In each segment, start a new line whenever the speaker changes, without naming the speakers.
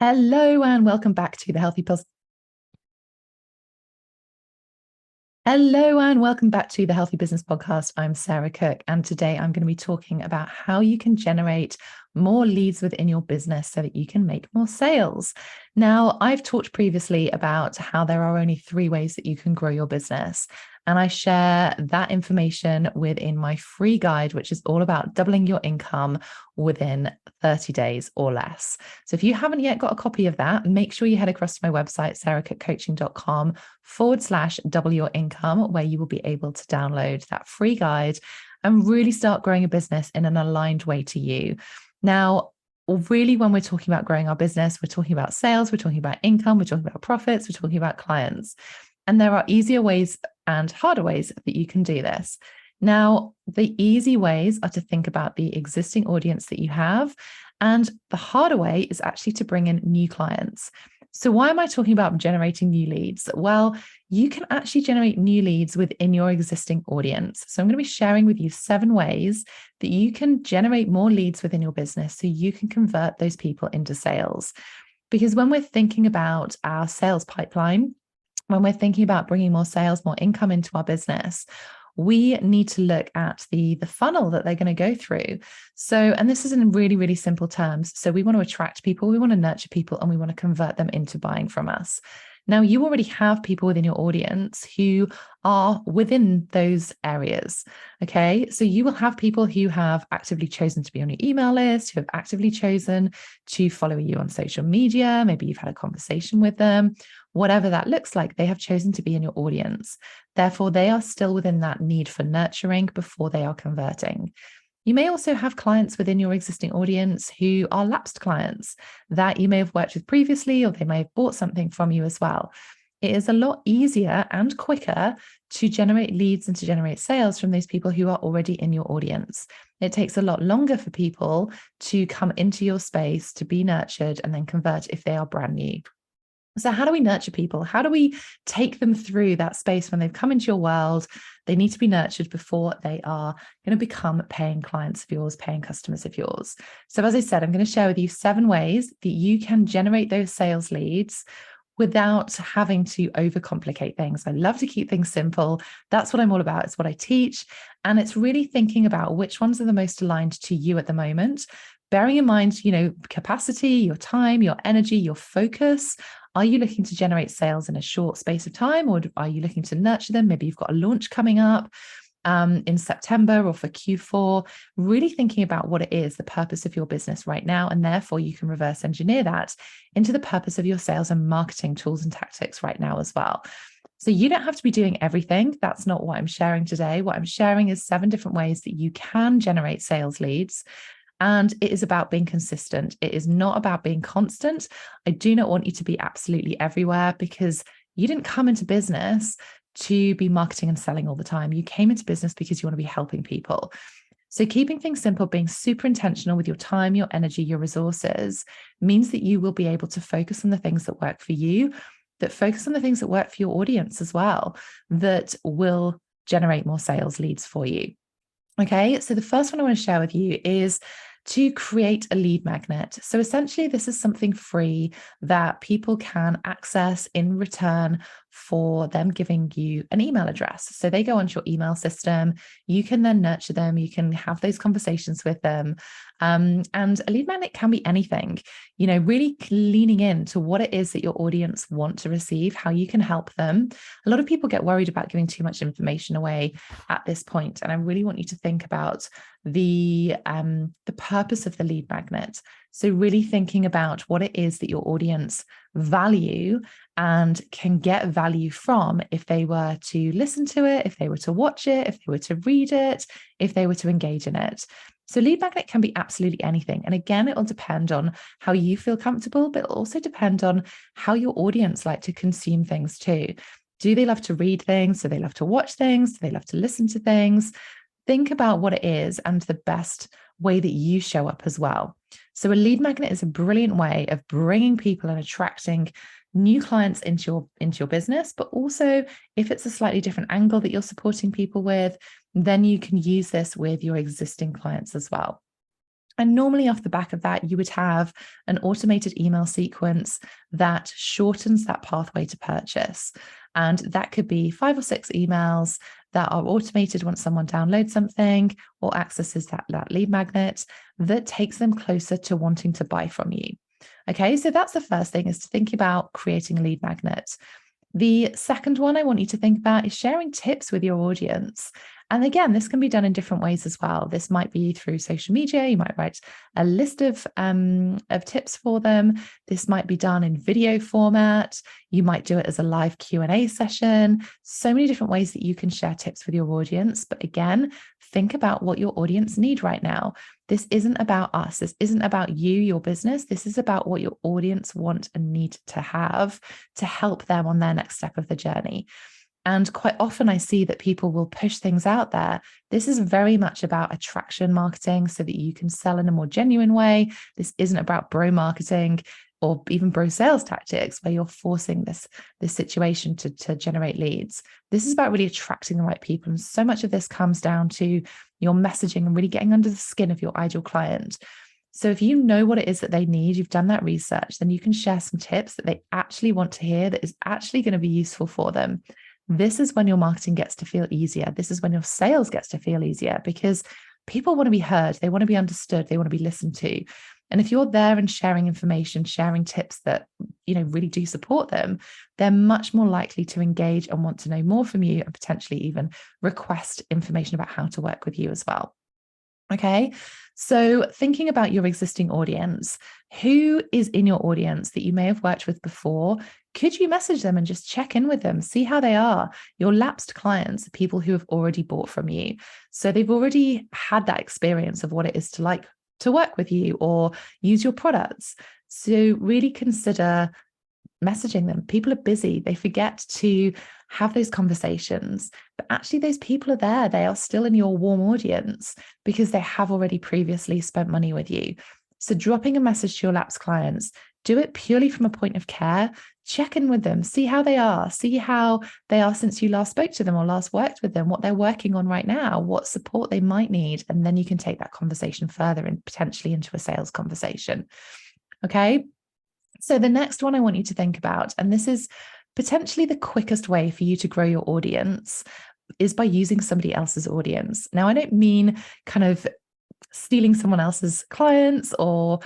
Hello and welcome back to the Healthy Pos- Hello and welcome back to the Healthy Business Podcast. I'm Sarah Cook, and today I'm going to be talking about how you can generate more leads within your business so that you can make more sales. Now, I've talked previously about how there are only 3 ways that you can grow your business. And I share that information within my free guide, which is all about doubling your income within 30 days or less. So if you haven't yet got a copy of that, make sure you head across to my website, sarahcookcoaching.com/double your income, where you will be able to download that free guide and really start growing a business in an aligned way to you. Now, really, when we're talking about growing our business, we're talking about sales, we're talking about income, we're talking about profits, we're talking about clients. And there are easier ways and harder ways that you can do this. Now, the easy ways are to think about the existing audience that you have. And the harder way is actually to bring in new clients. So why am I talking about generating new leads? Well, you can actually generate new leads within your existing audience. So I'm going to be sharing with you 7 ways that you can generate more leads within your business so you can convert those people into sales. Because when we're thinking about our sales pipeline, when we're thinking about bringing more sales, more income into our business, we need to look at the funnel that they're going to go through. So, and this is in really, really simple terms. So we want to attract people, we want to nurture people, and we want to convert them into buying from us. Now, you already have people within your audience who are within those areas. Okay. So you will have people who have actively chosen to be on your email list, who have actively chosen to follow you on social media. Maybe you've had a conversation with them. Whatever that looks like, they have chosen to be in your audience. Therefore, they are still within that need for nurturing before they are converting. You may also have clients within your existing audience who are lapsed clients that you may have worked with previously, or they may have bought something from you as well. It is a lot easier and quicker to generate leads and to generate sales from those people who are already in your audience. It takes a lot longer for people to come into your space, to be nurtured, and then convert if they are brand new. So how do we nurture people? How do we take them through that space when they've come into your world? They need to be nurtured before they are going to become paying clients of yours, paying customers of yours. So as I said, I'm going to share with you 7 ways that you can generate those sales leads without having to overcomplicate things. I love to keep things simple. That's what I'm all about. It's what I teach. And it's really thinking about which ones are the most aligned to you at the moment. Bearing in mind, capacity, your time, your energy, your focus. Are you looking to generate sales in a short space of time, or are you looking to nurture them? Maybe you've got a launch coming up in September or for Q4, really thinking about what it is, the purpose of your business right now. And therefore, you can reverse engineer that into the purpose of your sales and marketing tools and tactics right now as well. So you don't have to be doing everything. That's not what I'm sharing today. What I'm sharing is 7 different ways that you can generate sales leads. And it is about being consistent. It is not about being constant. I do not want you to be absolutely everywhere, because you didn't come into business to be marketing and selling all the time. You came into business because you want to be helping people. So keeping things simple, being super intentional with your time, your energy, your resources means that you will be able to focus on the things that work for you, that focus on the things that work for your audience as well, that will generate more sales leads for you. Okay, so the first one I want to share with you is to create a lead magnet. So essentially, this is something free that people can access in return for them giving you an email address. So they go onto your email system, you can then nurture them, you can have those conversations with them. And a lead magnet can be anything, really leaning into what it is that your audience want to receive, how you can help them. A lot of people get worried about giving too much information away at this point, and I really want you to think about the purpose of the lead magnet. So really thinking about what it is that your audience value and can get value from if they were to listen to it, if they were to watch it, if they were to read it, if they were to engage in it. So lead magnet can be absolutely anything. And again, it will depend on how you feel comfortable, but it'll also depend on how your audience like to consume things too. Do they love to read things? Do they love to watch things? Do they love to listen to things? Think about what it is and the best way that you show up as well. So a lead magnet is a brilliant way of bringing people and attracting new clients into your business, but also if it's a slightly different angle that you're supporting people with, then you can use this with your existing clients as well. And normally off the back of that, you would have an automated email sequence that shortens that pathway to purchase. And that could be 5 or 6 emails that are automated once someone downloads something or accesses that lead magnet, that takes them closer to wanting to buy from you. Okay, so that's the first thing, is to think about creating a lead magnet. The second one I want you to think about is sharing tips with your audience. And again, this can be done in different ways as well. This might be through social media. You might write a list of tips for them. This might be done in video format. You might do it as a live Q&A session. So many different ways that you can share tips with your audience. But again, think about what your audience need right now. This isn't about us. This isn't about you, your business. This is about what your audience want and need to have to help them on their next step of the journey. And quite often I see that people will push things out there. This is very much about attraction marketing so that you can sell in a more genuine way. This isn't about bro marketing or even bro sales tactics where you're forcing this situation to generate leads. This is about really attracting the right people. And so much of this comes down to your messaging and really getting under the skin of your ideal client. So if you know what it is that they need, you've done that research, then you can share some tips that they actually want to hear that is actually going to be useful for them. This is when your marketing gets to feel easier. This is when your sales gets to feel easier, because people want to be heard. They want to be understood. They want to be listened to. And if you're there and sharing information, sharing tips that, really do support them, they're much more likely to engage and want to know more from you, and potentially even request information about how to work with you as well. Okay, so thinking about your existing audience, who is in your audience that you may have worked with before? Could you message them and just check in with them, see how they are? Your lapsed clients are people who have already bought from you. So they've already had that experience of what it is to like to work with you or use your products. So really consider messaging them. People are busy. They forget to have those conversations, but actually those people are there. They are still in your warm audience because they have already previously spent money with you. So dropping a message to your lapsed clients, do it purely from a point of care. Check in with them, see how they are since you last spoke to them or last worked with them, what they're working on right now, what support they might need. And then you can take that conversation further and potentially into a sales conversation. Okay. So the next one I want you to think about, and this is potentially the quickest way for you to grow your audience, is by using somebody else's audience. Now, I don't mean kind of stealing someone else's clients or,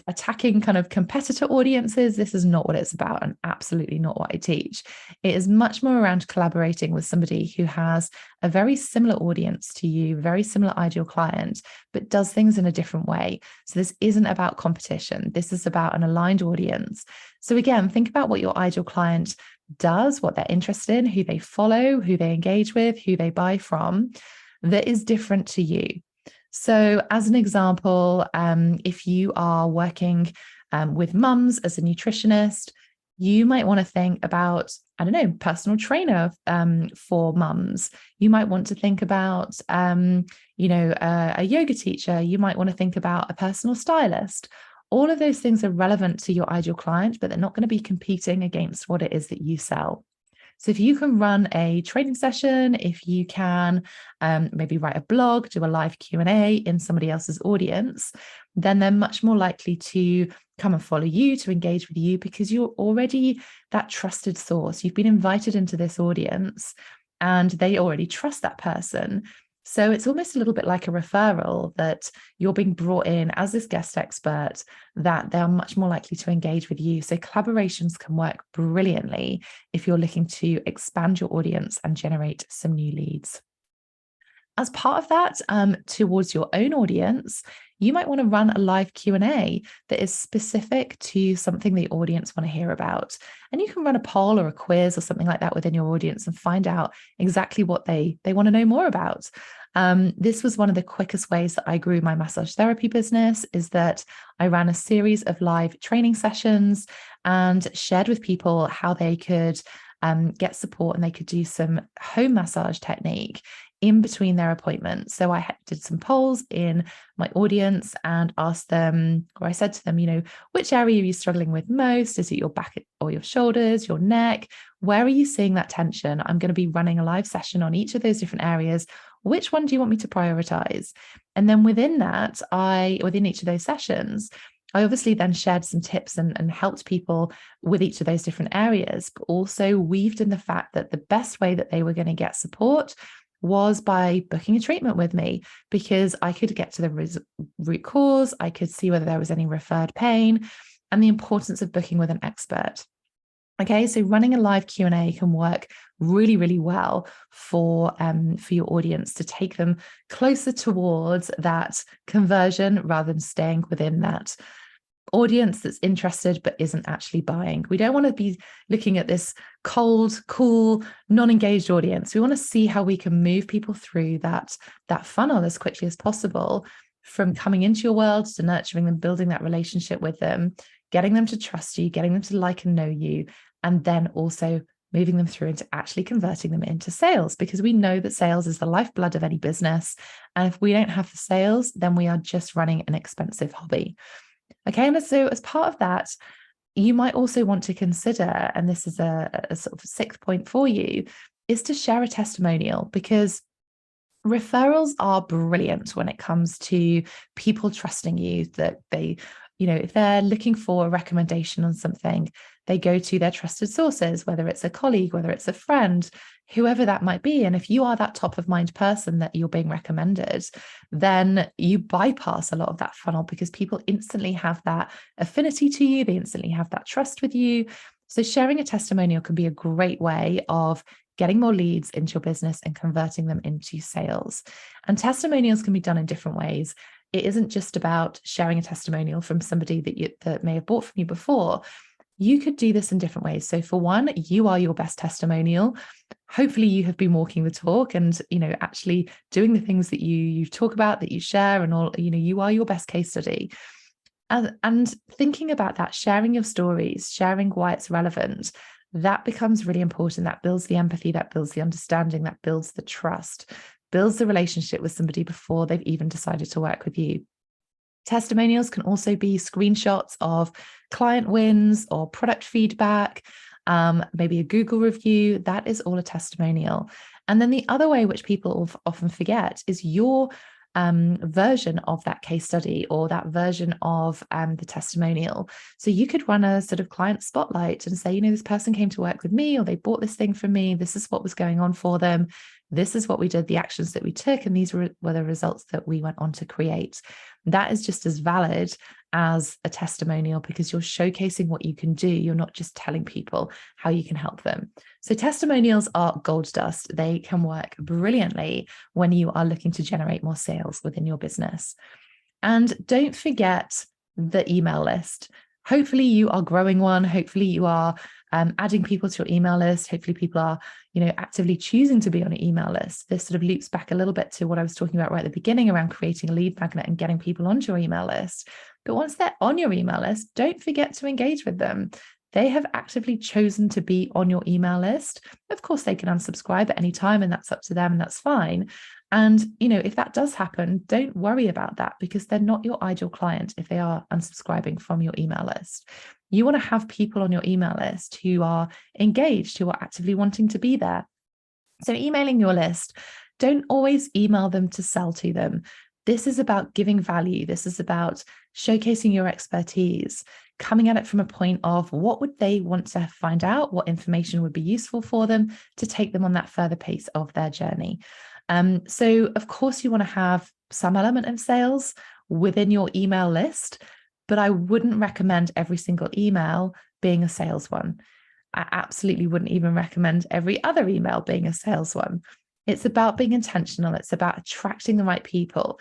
attacking kind of competitor audiences. This is not what it's about, and absolutely not what I teach. It is much more around collaborating with somebody who has a very similar audience to you, very similar ideal client, but does things in a different way. So this isn't about competition. This is about an aligned audience. So again, think about what your ideal client does, what they're interested in, who they follow, who they engage with, who they buy from, that is different to you. So as an example, if you are working with mums as a nutritionist, you might want to think about, personal trainer for mums. You might want to think about, a yoga teacher. You might want to think about a personal stylist. All of those things are relevant to your ideal client, but they're not going to be competing against what it is that you sell. So if you can run a training session, if you can maybe write a blog, do a live Q&A in somebody else's audience, then they're much more likely to come and follow you, to engage with you, because you're already that trusted source. You've been invited into this audience and they already trust that person. So it's almost a little bit like a referral, that you're being brought in as this guest expert, that they are much more likely to engage with you. So collaborations can work brilliantly if you're looking to expand your audience and generate some new leads. As part of that, towards your own audience, you might want to run a live Q&A that is specific to something the audience want to hear about. And you can run a poll or a quiz or something like that within your audience and find out exactly what they want to know more about. This was one of the quickest ways that I grew my massage therapy business, is that I ran a series of live training sessions and shared with people how they could get support and they could do some home massage technique in between their appointments. So I did some polls in my audience and asked them, or I said to them, which area are you struggling with most? Is it your back or your shoulders, your neck? Where are you seeing that tension? I'm going to be running a live session on each of those different areas. Which one do you want me to prioritize? And then within that, within each of those sessions, I obviously then shared some tips and helped people with each of those different areas, but also weaved in the fact that the best way that they were going to get support was by booking a treatment with me, because I could get to the root cause, I could see whether there was any referred pain, and the importance of booking with an expert. Okay, so running a live Q&A can work really, really well for your audience to take them closer towards that conversion rather than staying within that audience that's interested but isn't actually buying. We don't want to be looking at this cold, cool, non-engaged audience. We want to see how we can move people through that funnel as quickly as possible, from coming into your world to nurturing them, building that relationship with them, getting them to trust you, getting them to like and know you, and then also moving them through into actually converting them into sales, because we know that sales is the lifeblood of any business. And if we don't have the sales, then we are just running an expensive hobby. Okay, and so as part of that, you might also want to consider, and this is a sort of sixth point for you, is to share a testimonial, because referrals are brilliant when it comes to people trusting you, that they, if they're looking for a recommendation on something, they go to their trusted sources, whether it's a colleague, whether it's a friend, whoever that might be. And if you are that top of mind person that you're being recommended, then you bypass a lot of that funnel, because people instantly have that affinity to you. They instantly have that trust with you. So sharing a testimonial can be a great way of getting more leads into your business and converting them into sales. And testimonials can be done in different ways. It isn't just about sharing a testimonial from somebody that may have bought from you before. You could do this in different ways. So for one, you are your best testimonial. Hopefully you have been walking the talk and, actually doing the things that you talk about, that you share, and all, you are your best case study. And thinking about that, sharing your stories, sharing why it's relevant, that becomes really important. That builds the empathy, that builds the understanding, that builds the trust, builds the relationship with somebody before they've even decided to work with you. Testimonials can also be screenshots of client wins or product feedback, maybe a Google review. That is all a testimonial. And then the other way, which people often forget, is your version of that case study, or that version of the testimonial. So you could run a sort of client spotlight and say, this person came to work with me, or they bought this thing from me. This is what was going on for them. This is what we did, the actions that we took, and these were the results that we went on to create. That is just as valid as a testimonial, because you're showcasing what you can do. You're not just telling people how you can help them. So testimonials are gold dust. They can work brilliantly when you are looking to generate more sales within your business. And don't forget the email list. Hopefully you are growing one. Hopefully you are adding people to your email list. Hopefully people are, actively choosing to be on an email list. This sort of loops back a little bit to what I was talking about right at the beginning around creating a lead magnet and getting people onto your email list. But once they're on your email list, don't forget to engage with them. They have actively chosen to be on your email list. Of course, they can unsubscribe at any time, and that's up to them, and that's fine. And, if that does happen, don't worry about that, because they're not your ideal client if they are unsubscribing from your email list. You want to have people on your email list who are engaged, who are actively wanting to be there. So emailing your list, don't always email them to sell to them. This is about giving value. This is about showcasing your expertise, coming at it from a point of what would they want to find out, what information would be useful for them to take them on that further pace of their journey. So of course you want to have some element of sales within your email list, but I wouldn't recommend every single email being a sales one. I absolutely wouldn't even recommend every other email being a sales one. It's about being intentional. It's about attracting the right people.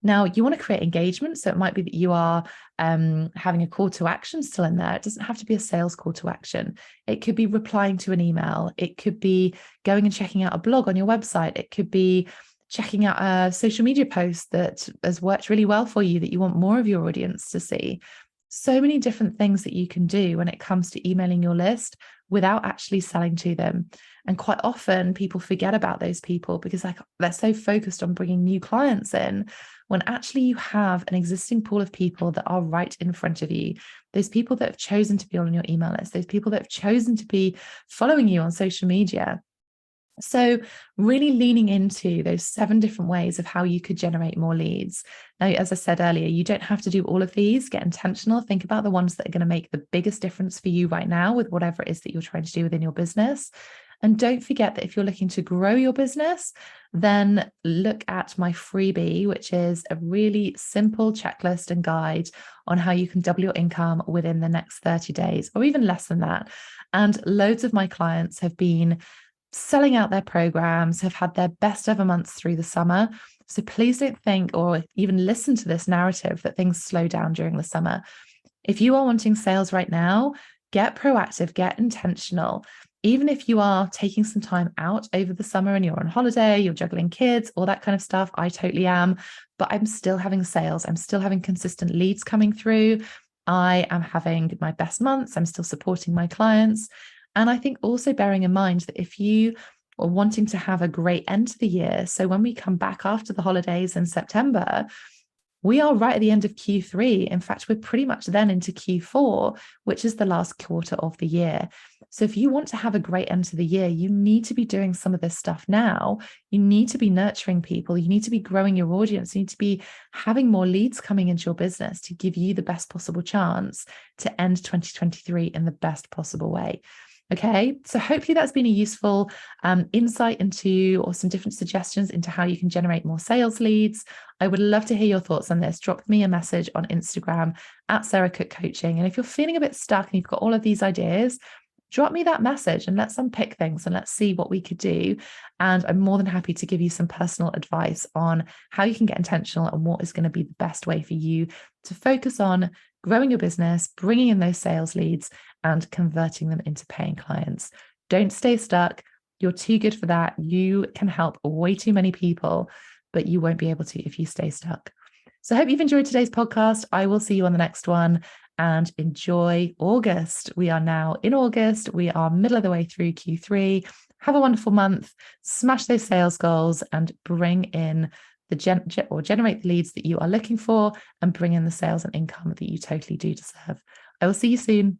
Now, you want to create engagement. So it might be that you are having a call to action still in there. It doesn't have to be a sales call to action. It could be replying to an email. It could be going and checking out a blog on your website. It could be checking out a social media post that has worked really well for you that you want more of your audience to see. So many different things that you can do when it comes to emailing your list without actually selling to them. And quite often people forget about those people because they're so focused on bringing new clients in, when actually you have an existing pool of people that are right in front of you. Those people that have chosen to be on your email list, those people that have chosen to be following you on social media. So really leaning into those 7 different ways of how you could generate more leads. Now, as I said earlier, you don't have to do all of these. Get intentional. Think about the ones that are going to make the biggest difference for you right now with whatever it is that you're trying to do within your business. And don't forget that if you're looking to grow your business, then look at my freebie, which is a really simple checklist and guide on how you can double your income within the next 30 days or even less than that. And loads of my clients have been selling out their programs, have had their best ever months through the summer. So please don't think or even listen to this narrative that things slow down during the summer. If you are wanting sales right now, get proactive, get intentional. Even if you are taking some time out over the summer and you're on holiday, you're juggling kids, all that kind of stuff, I totally am. But I'm still having sales. I'm still having consistent leads coming through. I am having my best months. I'm still supporting my clients. And I think also bearing in mind that if you are wanting to have a great end to the year, so when we come back after the holidays in September, we are right at the end of Q3. In fact, we're pretty much then into Q4, which is the last quarter of the year. So if you want to have a great end to the year, you need to be doing some of this stuff now. You need to be nurturing people. You need to be growing your audience. You need to be having more leads coming into your business to give you the best possible chance to end 2023 in the best possible way. Okay, so hopefully that's been a useful insight into or some different suggestions into how you can generate more sales leads. I would love to hear your thoughts on this. Drop me a message on Instagram at Sarah Cook Coaching. And if you're feeling a bit stuck and you've got all of these ideas, drop me that message and let's unpick things and let's see what we could do. And I'm more than happy to give you some personal advice on how you can get intentional and what is going to be the best way for you to focus on growing your business, bringing in those sales leads and converting them into paying clients. Don't stay stuck. You're too good for that. You can help way too many people, but you won't be able to if you stay stuck. So I hope you've enjoyed today's podcast. I will see you on the next one and enjoy August. We are now in August. We are middle of the way through Q3. Have a wonderful month. Smash those sales goals and bring in generate the leads that you are looking for and bring in the sales and income that you totally do deserve. I will see you soon.